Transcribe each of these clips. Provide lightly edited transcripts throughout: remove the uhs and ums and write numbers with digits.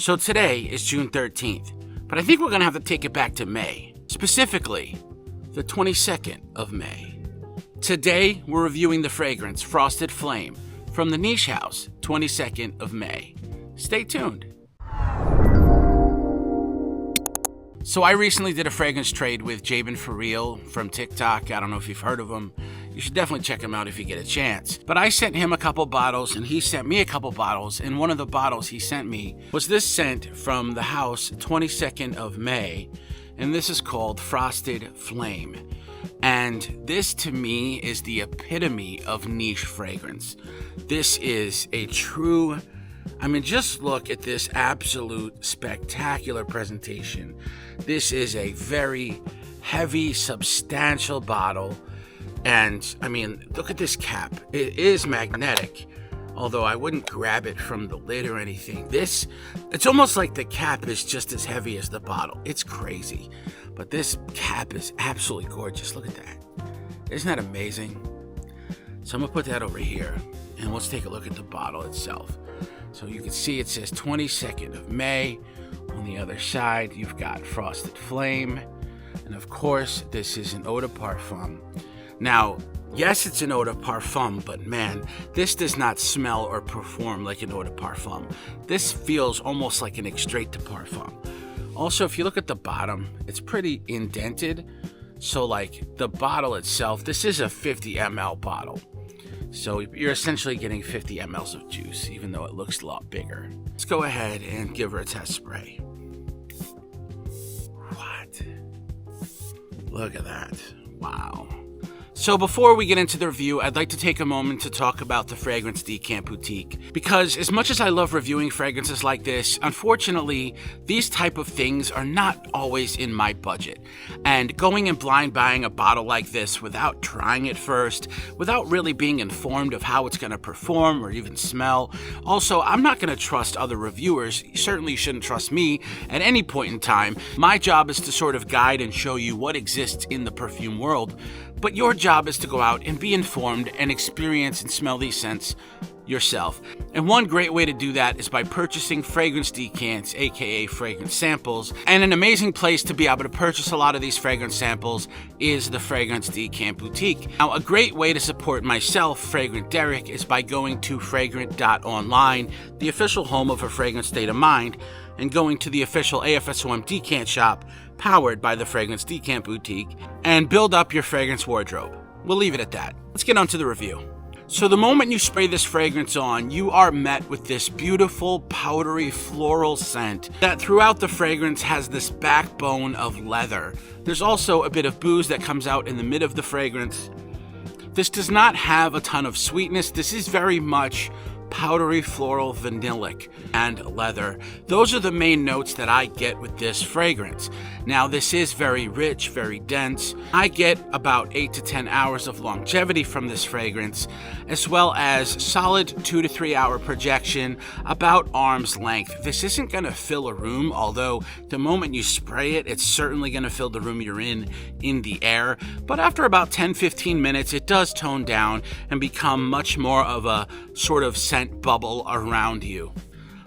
So today is June 13th, but I think we're going to have to take it back to May, specifically the 22nd of May. Today, we're reviewing the fragrance Frosted Flame from the Niche House, 22nd of May. Stay tuned. So I recently did a fragrance trade with Jabin For Real from TikTok. I don't know if you've heard of him. You should definitely check him out if you get a chance. But I sent him a couple bottles and he sent me a couple bottles. And one of the bottles he sent me was this scent from the house, 22nd of May. And this is called Frosted Flame. And this to me is the epitome of niche fragrance. This is a true, just look at this absolute spectacular presentation. This is a very heavy, substantial bottle. And look at this cap. It is magnetic, although I wouldn't grab it from the lid or anything. It's almost like the cap is just as heavy as the bottle. It's crazy. But this cap is absolutely gorgeous. Look at that. Isn't that amazing? So I'm gonna put that over here and let's take a look at the bottle itself. So you can see it says 22nd of May. On the other side, you've got Frosted Flame. And of course, this is an eau de parfum. Now, yes, it's an eau de parfum, but man, this does not smell or perform like an eau de parfum. This feels almost like an extrait de parfum. Also, if you look at the bottom, it's pretty indented. So like the bottle itself, this is a 50 ml bottle. So you're essentially getting 50 mLs of juice, even though it looks a lot bigger. Let's go ahead and give her a test spray. What? Look at that. Wow. So before we get into the review, I'd like to take a moment to talk about the Fragrance Decant Boutique, because as much as I love reviewing fragrances like this, unfortunately, these type of things are not always in my budget. And going and blind buying a bottle like this without trying it first, without really being informed of how it's going to perform or even smell. Also, I'm not going to trust other reviewers. You certainly shouldn't trust me at any point in time. My job is to sort of guide and show you what exists in the perfume world. But your job is to go out and be informed and experience and smell these scents yourself. And one great way to do that is by purchasing fragrance decants, aka fragrance samples. And an amazing place to be able to purchase a lot of these fragrance samples is the Fragrance Decant Boutique. Now, a great way to support myself, Fragrant Derek, is by going to fragrant.online, the official home of A Fragrant State of Mind, and going to the official AFSOM decant shop powered by the Fragrance Decant Boutique, and build up your fragrance wardrobe. We'll leave it at that. Let's get on to the review. So the moment you spray this fragrance on, you are met with this beautiful, powdery, floral scent that throughout the fragrance has this backbone of leather. There's also a bit of booze that comes out in the mid of the fragrance. This does not have a ton of sweetness. This is very much powdery, floral, vanillic, and leather. Those are the main notes that I get with this fragrance. Now, this is very rich, very dense. I get about 8 to 10 hours of longevity from this fragrance, as well as solid 2 to 3 hour projection, about arm's length. This isn't going to fill a room, although the moment you spray it, it's certainly going to fill the room you're in the air. But after about 10-15 minutes, it does tone down and become much more of a sort of scent bubble around you.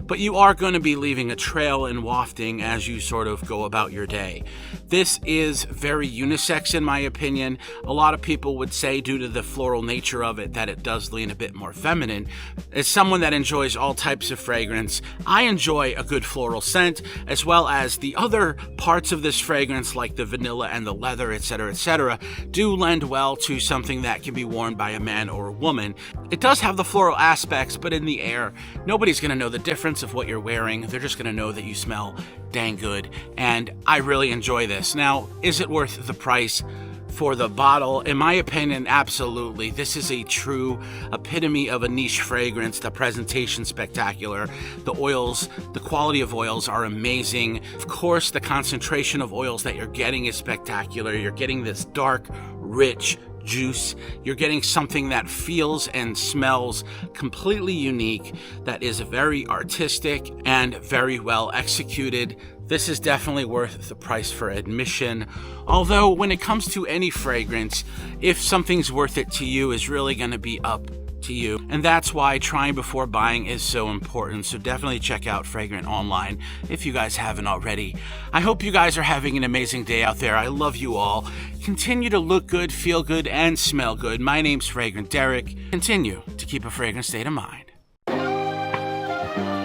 But you are going to be leaving a trail and wafting as you sort of go about your day. This is very unisex in my opinion. A lot of people would say, due to the floral nature of it, that it does lean a bit more feminine. As someone that enjoys all types of fragrance, I enjoy a good floral scent, as well as the other parts of this fragrance like the vanilla and the leather, etc., do lend well to something that can be worn by a man or a woman. It does have the floral aspects, but in the air, nobody's going to know the difference of what you're wearing. They're just going to know that you smell dang good, and I really enjoy this. Now, is it worth the price for the bottle? In my opinion, absolutely. This is a true epitome of a niche fragrance. The presentation spectacular. The oils, the quality of oils are amazing. Of course, the concentration of oils that you're getting is spectacular. You're getting this dark, rich juice. You're getting something that feels and smells completely unique, that is very artistic and very well executed. This is definitely worth the price for admission. Although when it comes to any fragrance, if something's worth it to you is really going to be up to you. And that's why trying before buying is so important. So definitely check out Fragrant online if you guys haven't already. I hope you guys are having an amazing day out there. I love you all. Continue to look good, feel good, and smell good. My name's Fragrant Derek. Continue to keep a fragrant state of mind.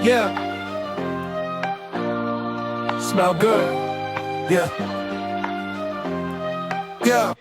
Yeah. Smell good. Yeah. Yeah.